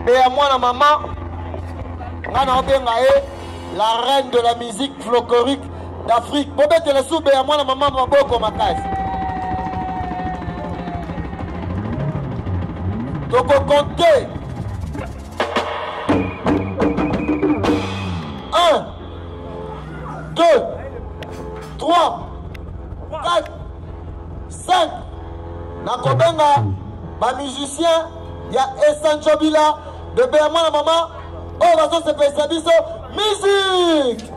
et moi la maman ngana obenga la reine de la musique folklorique d'Afrique. Bobete le soube et moi la maman maboko makasi. Donc on compte 1 2 3 4 5 nakobenga ba musicien ya Esanjobila de Béamon la maman oh bazo se pesa biso musique.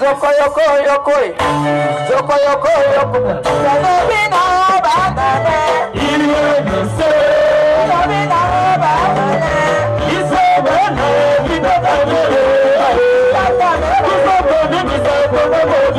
Joko yoko yoko, Joko yoko yoko. Sabina banane, iliyonise. Sabina banane, isabana bidakane. Isabana bidakane, isabana bidakane.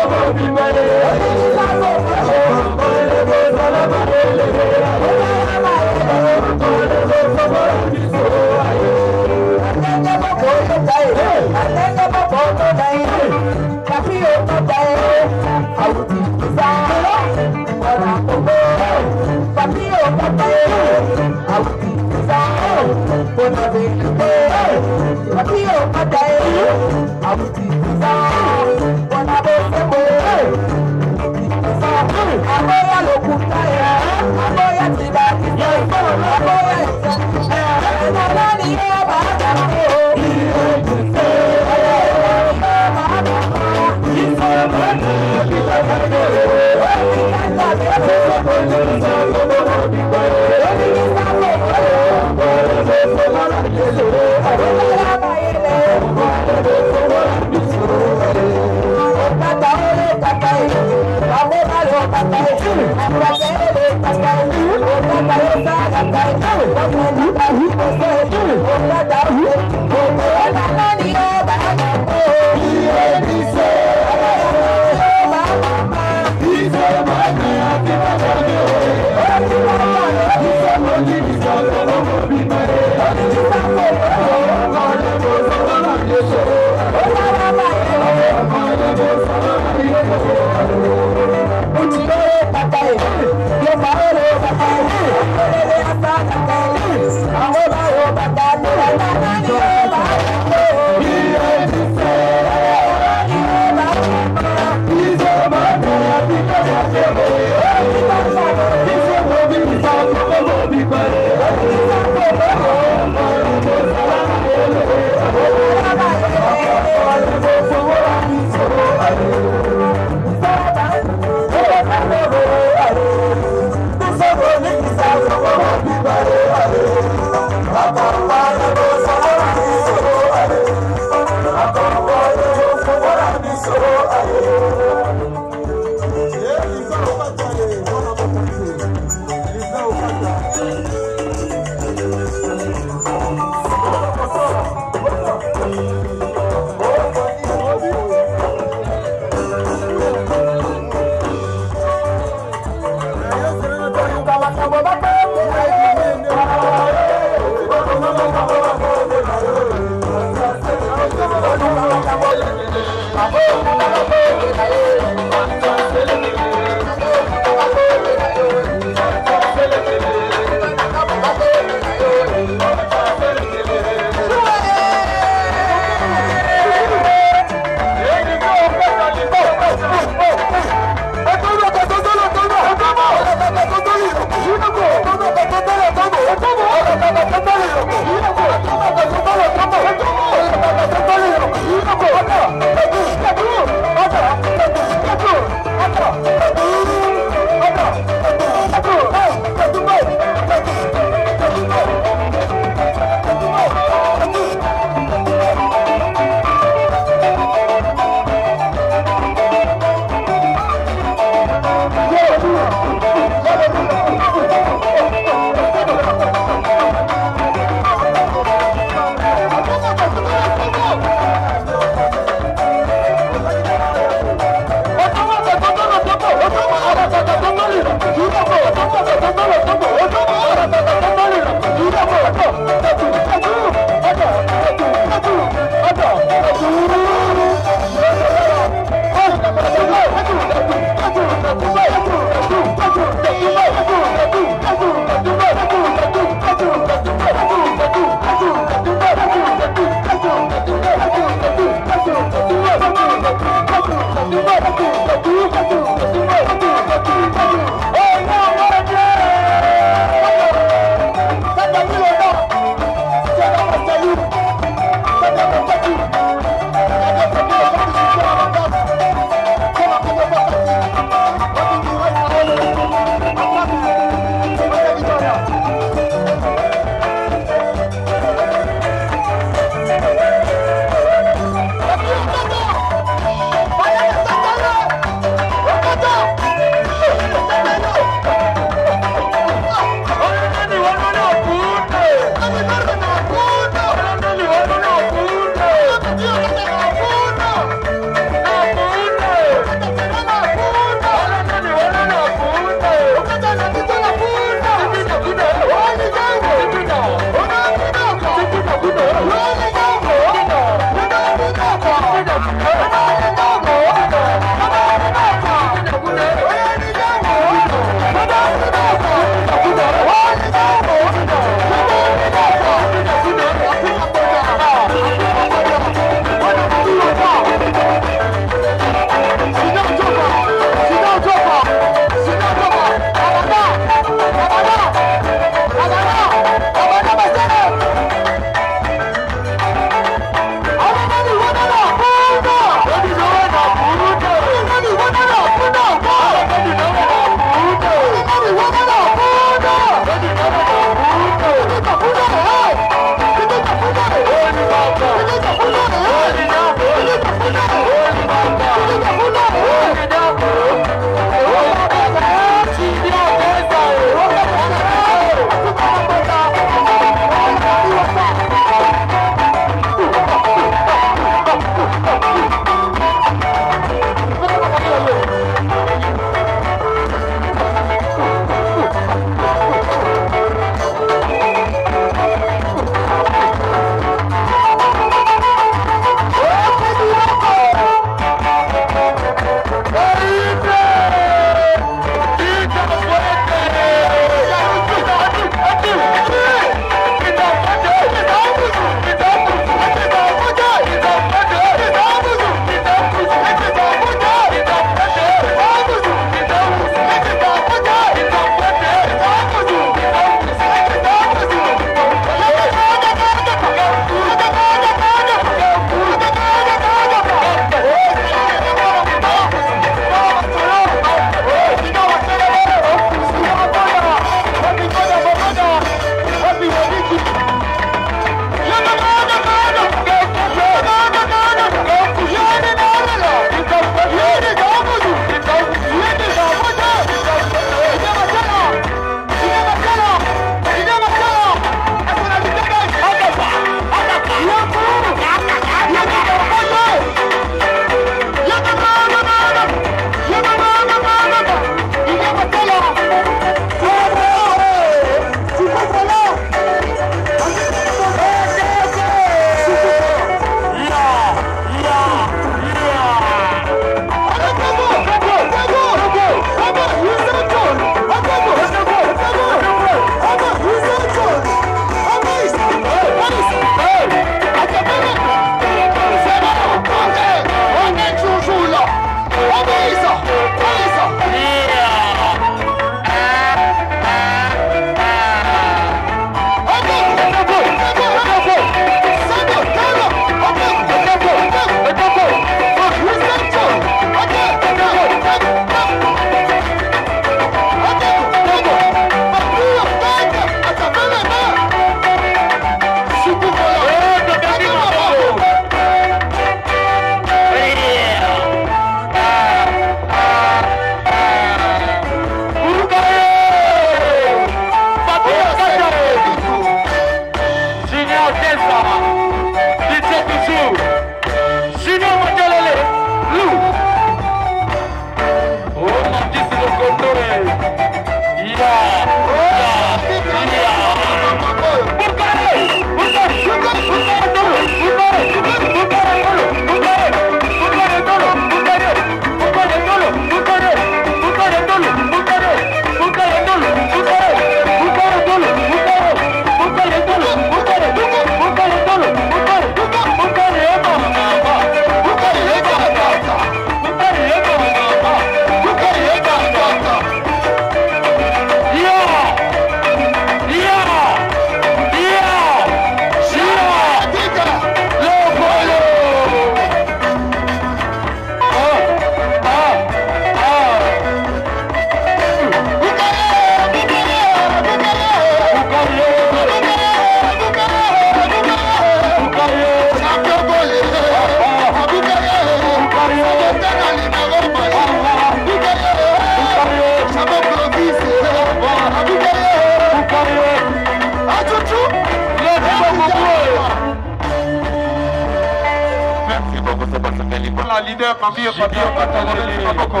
ma leader, Mami et Papi Okata, Maboko.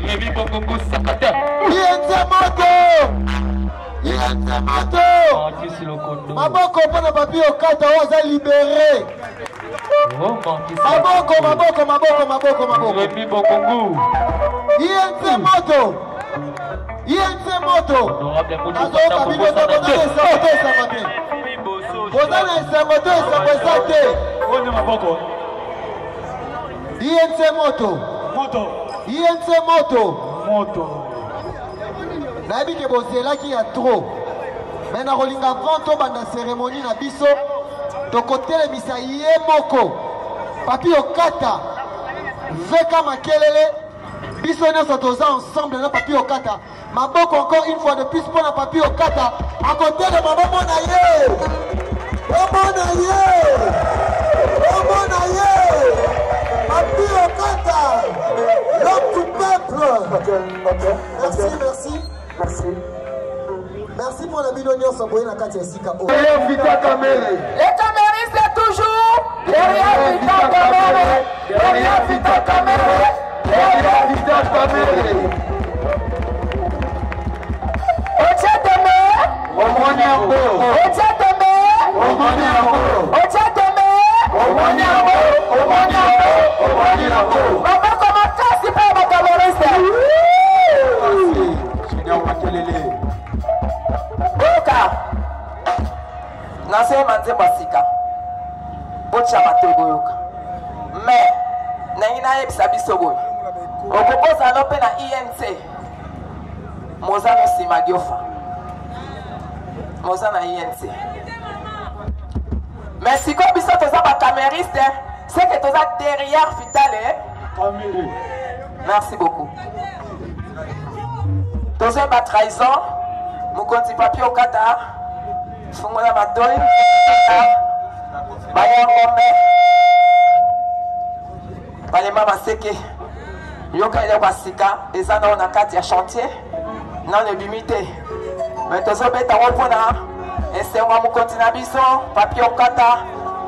Rémi Bongongo Sakata. Yenze moto. Maboko pour Papi Okata, on va libérer. Maboko. Rémi Bongongo. Yenze moto. nayebi ke bozelaki ya trop me na kolinga avant tobanda cérémonie na biso tokotelemisa ye moko Papi Okata veka makelele biso nyonso toza ensemble na Papi Okata maboko encore une fois de plus pour na Papi Okata à côté de maman na ye Papi Okata l'homme du peuple. Merci pour la bidonnière Samboye na kati esika o. Vita Kamere. Les caméristes toujours derrière Vita Kamere. Derrière Vita Kamere. Derrière Vita Kamere. Ochateme. Omoniango. Ochateme. Omoniango. Ochateme. Omoniango. Maman comment ça c'est pas ma caméristes. Boka nasema nzemba sika bocha matego yoka mais na ina yebisa biso boye okokoza no pe na INC moza no sima giofa moza na INC mais siko biso toza ba camériste c'est que toza derrière Vitale merci beaucoup toza ba trahison Mukonzi Papi Okata fungola matoi bayangombe balema maseke yoka ile kwa sika eza na kati ya chantier na le bimité mais tozobeta wopona esenga mukonzi na biso Papi Okata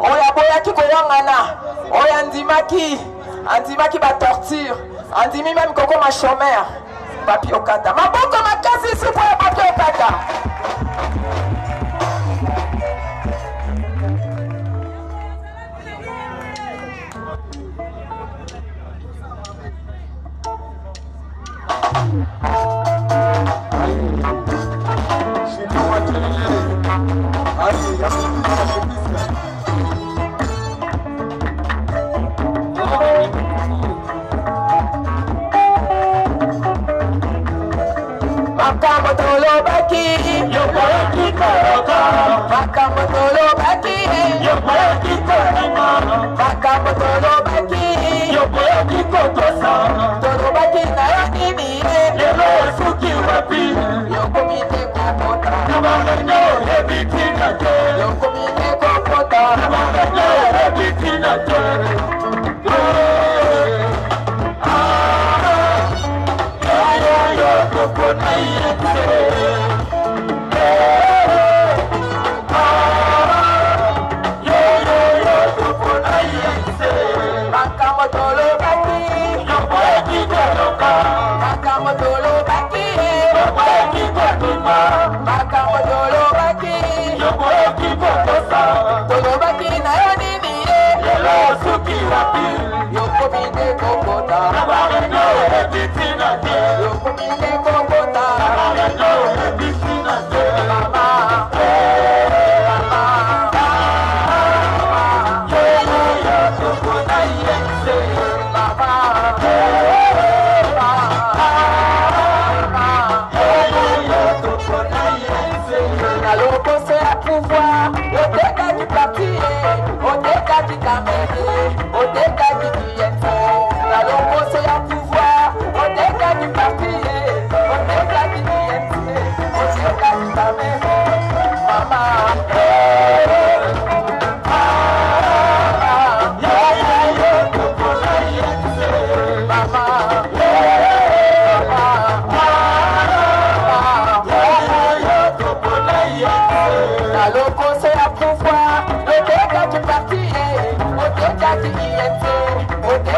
oya boyaki koyangana oya andimaki ba torture andimi même koko ma chômeur Papi Okata maboko makasi ici pour Papi Okata Makambo tolobaki yokoyaki koroka Makambo tolobaki yokoyaki korima Makambo tolobaki yokoyaki kotosa Tolobaki na yo nini lelo suki wapi yokomite kokota Nabanganyo ebitina te yokomite kokota Nabanganyo ebitina te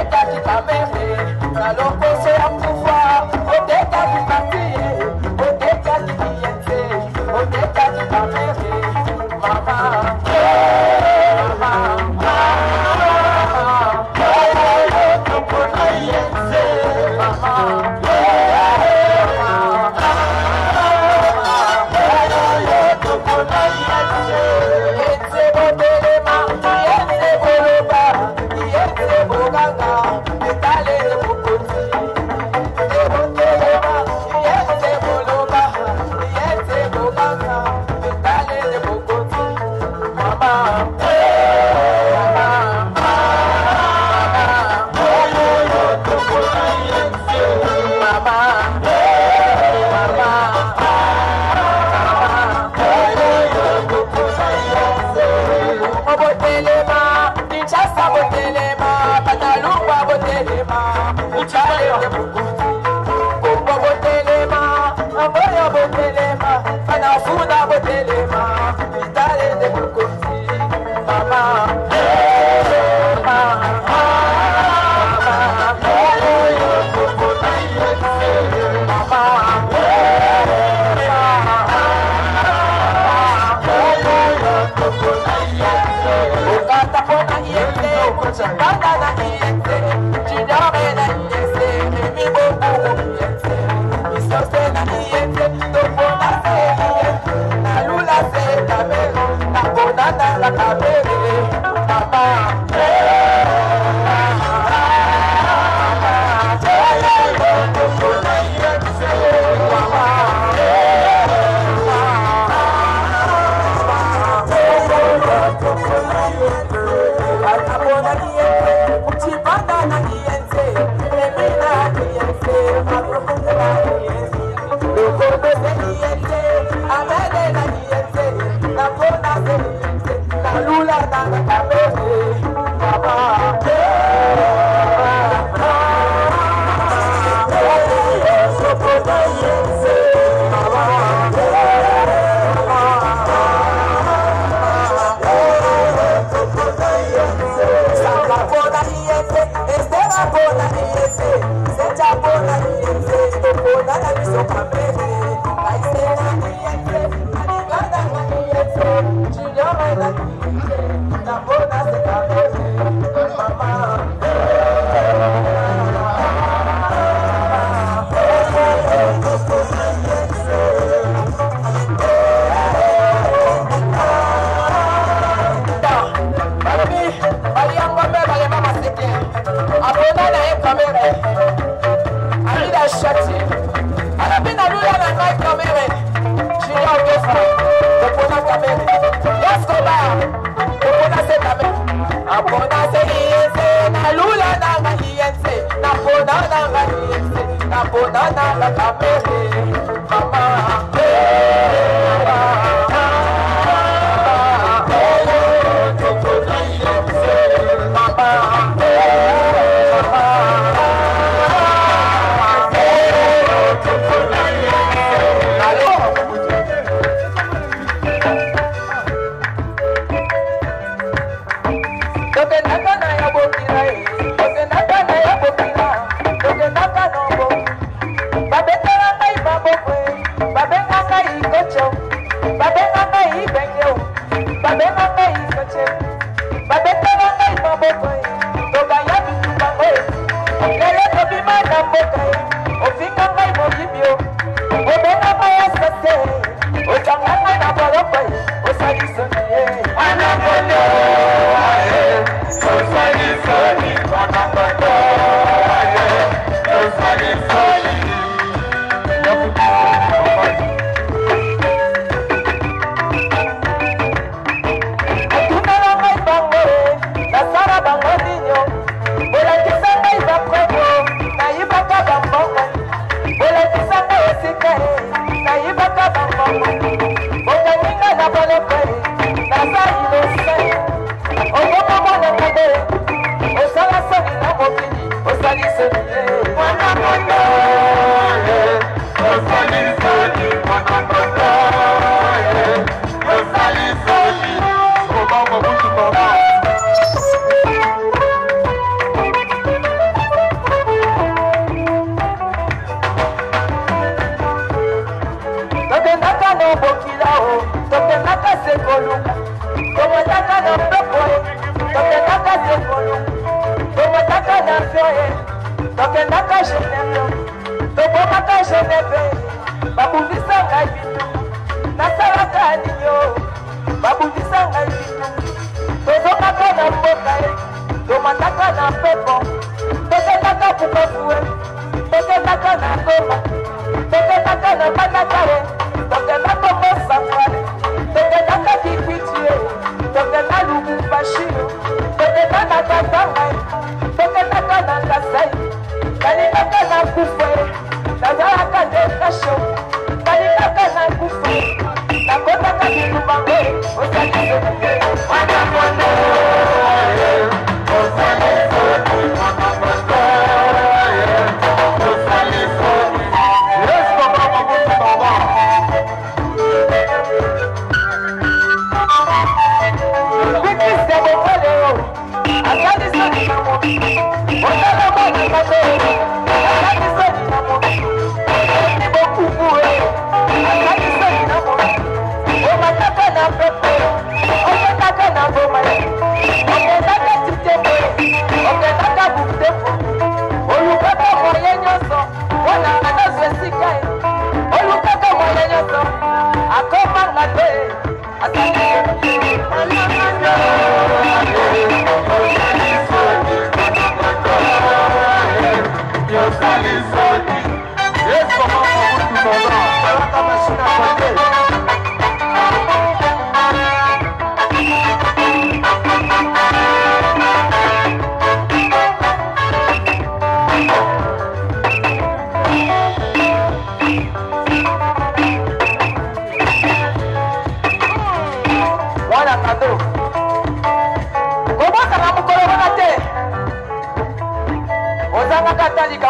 Au Babetera mai babo ngai bitu nasalaka ninyo babundisa ngai bitu tozokaka na mboka ye tomataka na pepo tokendaka bukafue tokendaka na ngoma tokendaka na banakare tokendaka mosafare tokendaka kikwitie tokenda lubumbashi tokenda na katangai tokendaka na kasai kalingaka na kufe nazalaka nde kasho kalingaka na kufe nakotaka bilubango osalisonie mwana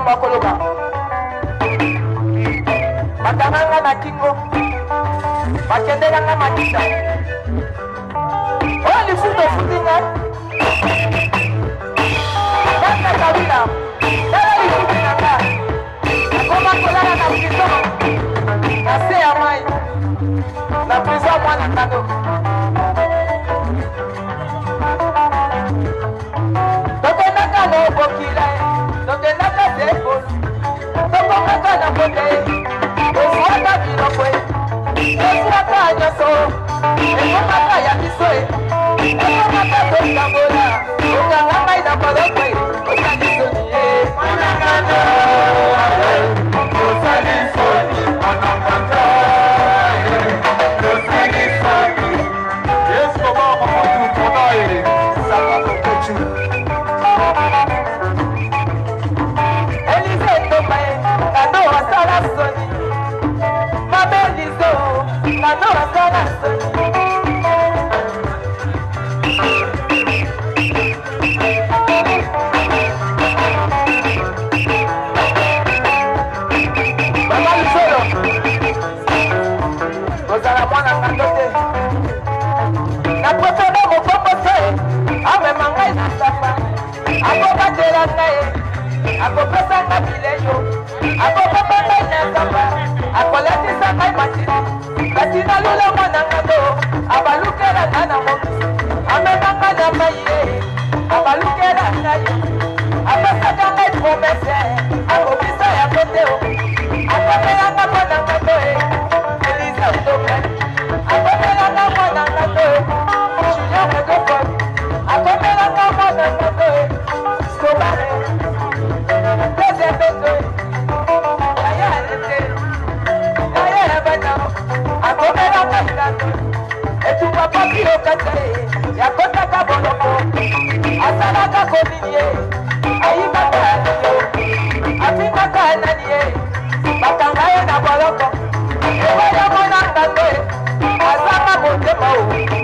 makoloba batananga na kingo bakendelanga matita oyo lifundo futinga bana kabila tala lifundi nanga nakoma kolala na prison na se ya mai na prison mwana kano tokendaka na obokila tokendaka sekolo tokokaka na kote tofuaka biloko tofuaka nyonso ekomaka ya biso ekomaka totambola okanga ngai na boloko osalisoni ye monangano osalisoni monangano osalisoni yeskobamomotukonaye sakakokocu Nano asala soni Mama Lisolo Ozala mwana kandote na protona mokombo se ame mangai na sapa akobatela ngai akopesa ngai bileyo akopapa ngai na sapa akoletisa ngai matini katina lula mwana ngando abalukela nana moki amenanga na maye abalukela nayo apesaka ngai promese akobisa ya koteo akomelanga mwana ngando Elisa Udoke akomelanga mwana ngando Julien Megopon akomelanga mwana ngando Skobare Tezebeto ayalete akomela kailando etumba papi okate yakotaka boloko asalaka kominie ayibaka nio apimaka nanie bakanga ye na boloko ewayamonanga te azanga motema o